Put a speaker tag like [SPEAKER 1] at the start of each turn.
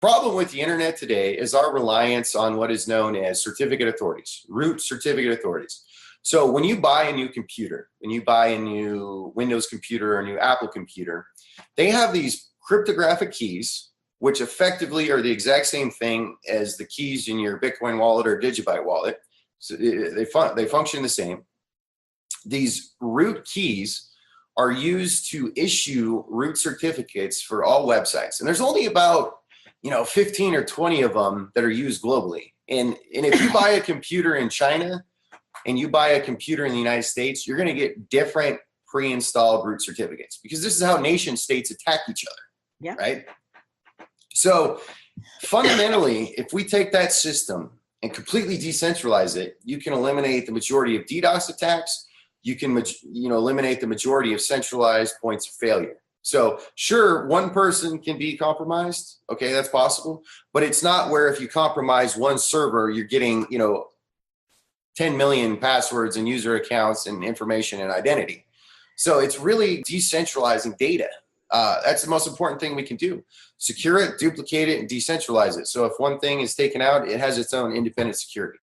[SPEAKER 1] Problem with the internet today is our reliance on what is known as certificate authorities, root certificate authorities. So when you buy a new computer, when you buy a new Windows computer or a new Apple computer, they have these cryptographic keys, which effectively are the exact same thing as the keys in your Bitcoin wallet or DigiByte wallet. So they function the same. These root keys are used to issue root certificates for all websites. And there's only about 15 or 20 of them that are used globally. And if you buy a computer in China and you buy a computer in the United States, you're going to get different pre-installed root certificates because this is how nation states attack each other.
[SPEAKER 2] Yeah.
[SPEAKER 1] Right. So fundamentally, if we take that system and completely decentralize it, you can eliminate the majority of DDoS attacks. You can, eliminate the majority of centralized points of failure. So sure, one person can be compromised. Okay, that's possible. But it's not where if you compromise one server, you're getting, 10 million passwords and user accounts and information and identity. So it's really decentralizing data. That's the most important thing we can do. Secure it, duplicate it, and decentralize it. So if one thing is taken out, it has its own independent security.